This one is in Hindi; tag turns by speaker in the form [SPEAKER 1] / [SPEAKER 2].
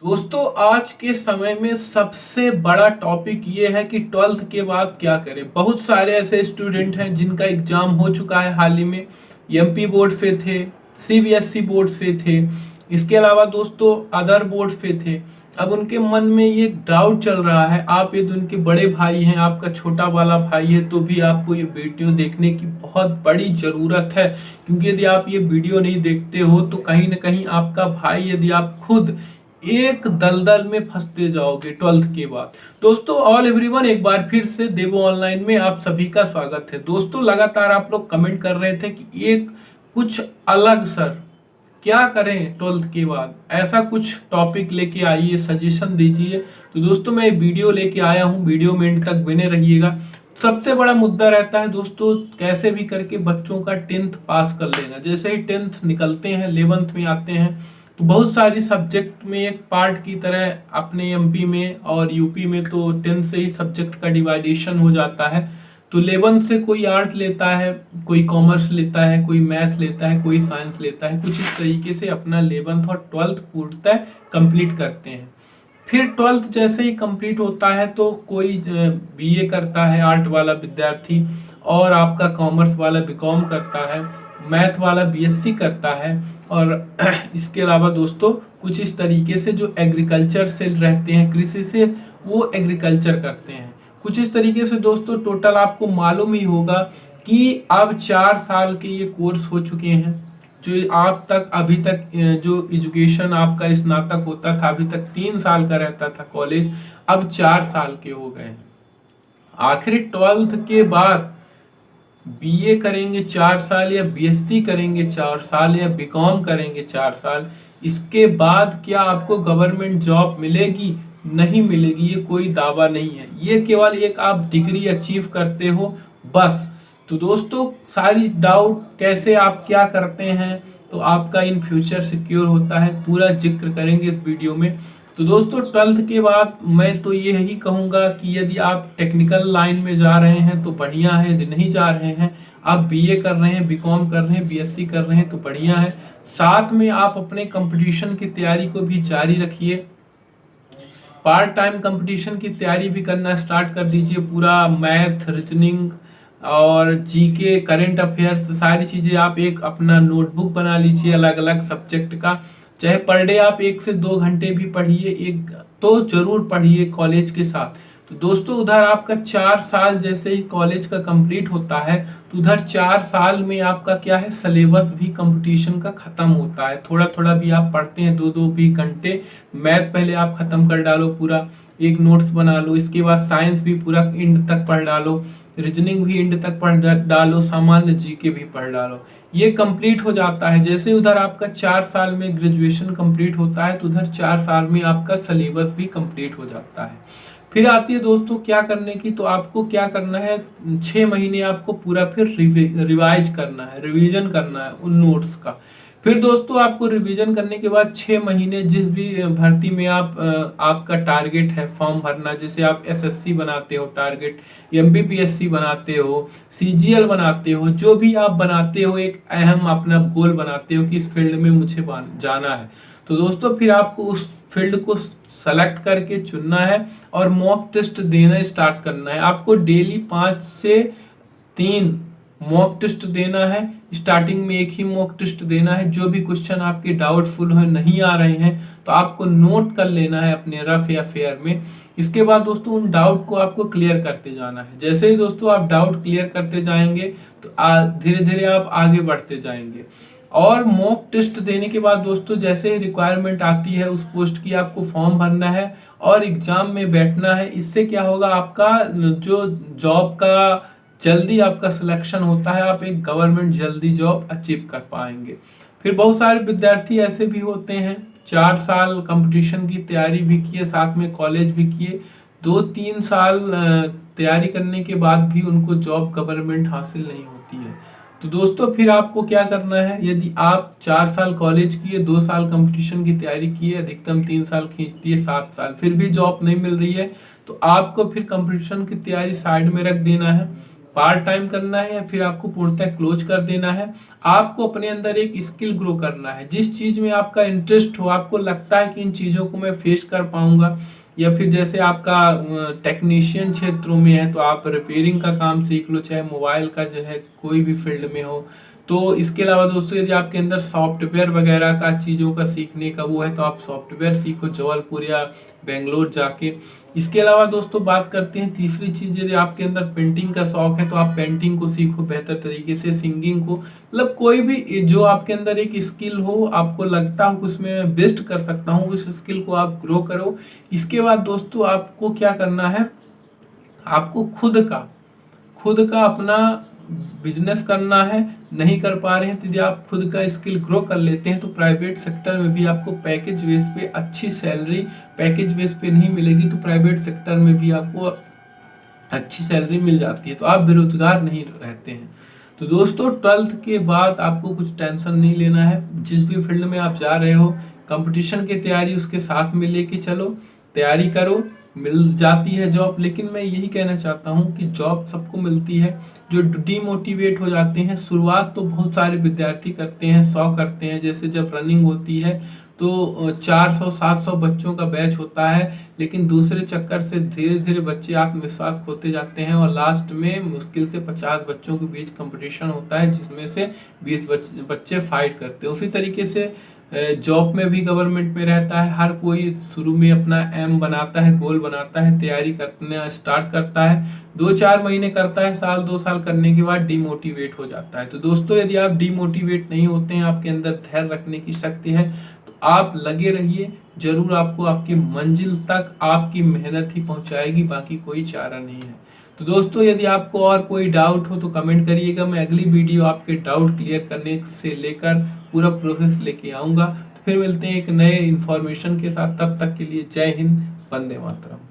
[SPEAKER 1] दोस्तों आज के समय में सबसे बड़ा टॉपिक ये है कि ट्वेल्थ के बाद क्या करें। बहुत सारे ऐसे स्टूडेंट हैं जिनका एग्जाम हो चुका है हाल ही में, एमपी बोर्ड से थे, सीबीएसई बोर्ड से थे, इसके अलावा दोस्तों अदर बोर्ड से थे। अब उनके मन में ये डाउट चल रहा है, आप यदि उनके बड़े भाई हैं, आपका छोटा वाला भाई है, तो भी आपको ये वीडियो देखने की बहुत बड़ी ज़रूरत है। क्योंकि यदि आप ये वीडियो नहीं देखते हो तो कहीं ना कहीं आपका भाई, यदि आप खुद एक दलदल में फंसते जाओगे ट्वेल्थ के बाद। दोस्तों ऑल एवरीवन, एक बार फिर से देवो ऑनलाइन में आप सभी का स्वागत है। दोस्तों लगातार आप लोग कमेंट कर रहे थे कि एक कुछ अलग सर क्या करें ट्वेल्थ के बाद, ऐसा कुछ टॉपिक लेके आइए, सजेशन दीजिए। तो दोस्तों मैं वीडियो लेके आया हूँ, वीडियो में एंड तक बने रहिएगा। सबसे बड़ा मुद्दा रहता है दोस्तों, कैसे भी करके बच्चों का 10th पास कर लेना। जैसे ही 10th निकलते हैं, 11th में आते हैं, तो बहुत सारी सब्जेक्ट में एक पार्ट की तरह अपने एमपी में और यूपी में तो 10th से ही सब्जेक्ट का डिवाइडेशन हो जाता है। तो 11th से कोई आर्ट लेता है, कोई कॉमर्स लेता है, कोई मैथ लेता है, कोई साइंस लेता है। कुछ इस तरीके से अपना 11th और 12th पूर्णतः कंप्लीट करते हैं। फिर 12th जैसे ही कंप्लीट होता है तो कोई बीए करता है आर्ट वाला विद्यार्थी, और आपका कॉमर्स वाला बीकॉम करता है, मैथ वाला बीएससी करता है, और इसके अलावा दोस्तों कुछ इस तरीके से जो एग्रीकल्चर से रहते हैं, कृषि से, वो एग्रीकल्चर करते हैं। कुछ इस तरीके से दोस्तों टोटल आपको मालूम ही होगा कि अब 4 साल के ये कोर्स हो चुके हैं। जो आप तक अभी तक जो एजुकेशन आपका स्नातक होता था, अभी तक 3 साल का रहता था कॉलेज, अब 4 साल के हो गए हैं। आखिर 12th के बाद बीए करेंगे 4 साल, या बीएससी करेंगे 4 साल, या बीकॉम करेंगे 4 साल, इसके बाद क्या आपको गवर्नमेंट जॉब मिलेगी? नहीं मिलेगी, ये कोई दावा नहीं है। ये केवल एक आप डिग्री अचीव करते हो बस। तो दोस्तों सारी डाउट कैसे आप क्या करते हैं तो आपका इन फ्यूचर सिक्योर होता है, पूरा जिक्र करेंगे इस वीडियो में। तो दोस्तों 12th के बाद मैं तो यही कहूँगा कि यदि आप टेक्निकल लाइन में जा रहे हैं तो बढ़िया है, यदि नहीं जा रहे हैं, आप बीए कर रहे हैं, बीकॉम कर रहे हैं, बीएससी कर रहे हैं तो बढ़िया है। साथ में आप अपने कंपटीशन की तैयारी को भी जारी रखिए, पार्ट टाइम कंपटीशन की तैयारी भी करना स्टार्ट कर दीजिए। पूरा मैथ, रीजनिंग और जीके, करंट अफेयर्स, सारी चीज़ें आप एक अपना नोटबुक बना लीजिए अलग अलग सब्जेक्ट का। चाहे पर डे आप 1 से 2 घंटे भी पढ़िए, एक तो जरूर पढ़िए कॉलेज के साथ। तो दोस्तों उधर आपका 4 साल जैसे ही कॉलेज का कंप्लीट होता है, तो उधर 4 साल में आपका क्या है, सिलेबस भी कंपटीशन का खत्म होता है। थोड़ा थोड़ा भी आप पढ़ते हैं, 2-2 भी घंटे मैथ पहले आप खत्म कर डालो, पूरा एक नोट्स बना लो, इसके बाद साइंस भी पूरा एंड तक पढ़ डालो, रीजनिंग भी एंड तक पढ़ डालो, सामान्य जीके भी पढ़ डालो। ये कंप्लीट हो जाता है। जैसे उधर आपका 4 साल में ग्रेजुएशन कंप्लीट होता है, तो उधर 4 साल में आपका सिलेबस भी कंप्लीट हो जाता है। फिर आती है दोस्तों क्या करने की, तो आपको क्या करना है, 6 महीने आपको पूरा फिर रिवाइज करना है, रिवीजन करना है उन नोट्स का। फिर दोस्तों आपको रिवीजन करने के बाद 6 महीने जिस भी भर्ती में आपका टारगेट है फॉर्म भरना, जैसे आप एसएससी बनाते हो टारगेट, एमपीपीएससी बनाते हो, सीजीएल बनाते हो, जो भी आप बनाते हो एक अहम अपना गोल बनाते हो कि इस फील्ड में मुझे जाना है, तो दोस्तों फिर आपको उस फील्ड को सेलेक्ट करके चुनना है और मॉक टेस्ट देना स्टार्ट करना है। आपको डेली 5 से 3 मॉक टेस्ट देना है। स्टार्टिंग में एक ही मॉक टेस्ट देना है। जो भी क्वेश्चन आपके डाउटफुल है, नहीं आ रहे हैं, तो आपको नोट कर लेना है अपने रफ या फेयर में। इसके बाद दोस्तों उन डाउट को आपको क्लियर करते जाना है। जैसे ही दोस्तों आप डाउट क्लियर करते जाएंगे तो धीरे धीरे आप आगे बढ़ते जाएंगे। और मॉक टेस्ट देने के बाद दोस्तों जैसे ही रिक्वायरमेंट आती है उस पोस्ट की, आपको फॉर्म भरना है और एग्जाम में बैठना है। इससे क्या होगा, आपका जो जॉब का जल्दी आपका सिलेक्शन होता है, आप एक गवर्नमेंट जल्दी जॉब अचीव कर पाएंगे। फिर बहुत सारे विद्यार्थी ऐसे भी होते हैं 4 साल कंपटीशन की तैयारी भी किए, साथ में कॉलेज भी किए, 2-3 साल तैयारी करने के बाद भी उनको जॉब गवर्नमेंट हासिल नहीं होती है। तो दोस्तों फिर आपको क्या करना है, यदि आप 4 साल कॉलेज किए, 2 साल कंपटीशन की तैयारी किए, अधिकतम 3 साल खींचती है 7 साल, फिर भी जॉब नहीं मिल रही है, तो आपको फिर कंपटीशन की तैयारी साइड में रख देना है। पार्ट टाइम करना है या फिर आपको पूर्णतः क्लोज कर देना है। आपको अपने अंदर एक स्किल ग्रो करना है, जिस चीज में आपका इंटरेस्ट हो, आपको लगता है कि इन चीजों को मैं फेस कर पाऊंगा, या फिर जैसे आपका टेक्नीशियन क्षेत्रों में है तो आप रिपेयरिंग का काम सीख लो, चाहे मोबाइल का जो है कोई भी फील्ड में हो। तो इसके अलावा दोस्तों यदि आपके अंदर सॉफ्टवेयर वगैरह का चीज़ों का सीखने का वो है तो आप सॉफ्टवेयर सीखो जबलपुर या बेंगलोर जाके। इसके अलावा दोस्तों बात करते हैं तीसरी चीज़, यदि आपके अंदर पेंटिंग का शौक है तो आप पेंटिंग को सीखो बेहतर तरीके से, सिंगिंग को, मतलब कोई भी जो आपके अंदर एक स्किल हो, आपको लगता हो कि उसमें मैं बेस्ट कर सकता हूँ, उस स्किल को आप ग्रो करो। इसके बाद दोस्तों आपको क्या करना है, आपको खुद का अपना बिजनेस करना है। नहीं कर पा रहे हैं तो यदि आप खुद का स्किल ग्रो कर लेते हैं तो प्राइवेट सेक्टर में भी आपको पैकेज बेस पे अच्छी सैलरी, पैकेज बेस पे नहीं मिलेगी तो प्राइवेट सेक्टर में भी आपको अच्छी सैलरी मिल जाती है, तो आप बेरोजगार नहीं रहते हैं। तो दोस्तों 12th के बाद आपको कुछ टेंशन नहीं लेना है, जिस भी फील्ड में आप जा रहे हो कंपटीशन की तैयारी उसके साथ में लेके चलो, तैयारी करो, मिल जाती है जॉब। लेकिन मैं यही कहना चाहता हूँ कि जॉब सबको मिलती है, जो डिमोटिवेट हो जाते हैं, शुरुआत तो बहुत सारे विद्यार्थी करते हैं, 100 करते हैं, जैसे जब रनिंग होती है तो 400-700 बच्चों का बैच होता है, लेकिन दूसरे चक्कर से धीरे धीरे बच्चे आत्मविश्वास खोते जाते हैं और लास्ट में मुश्किल से 50 बच्चों के बीच कंपटीशन होता है, जिसमें से 20 बच्चे फाइट करते हैं। उसी तरीके से जॉब में भी गवर्नमेंट में रहता है, हर कोई शुरू में अपना एम बनाता है, गोल बनाता है, तैयारी करना स्टार्ट करता है, 2-4 महीने करता है, साल 2 साल करने के बाद डिमोटिवेट हो जाता है। तो दोस्तों यदि आप डिमोटिवेट नहीं होते हैं, आपके अंदर धैर्य रखने की शक्ति है, तो आप लगे रहिए, जरूर आपको आपकी मंजिल तक आपकी मेहनत ही पहुंचाएगी, बाकी कोई चारा नहीं है। तो दोस्तों यदि आपको और कोई डाउट हो तो कमेंट करिएगा, मैं अगली वीडियो आपके डाउट क्लियर करने से लेकर पूरा प्रोसेस लेके आऊँगा। तो फिर मिलते हैं एक नए इन्फॉर्मेशन के साथ, तब तक के लिए जय हिंद, वंदे मातरम।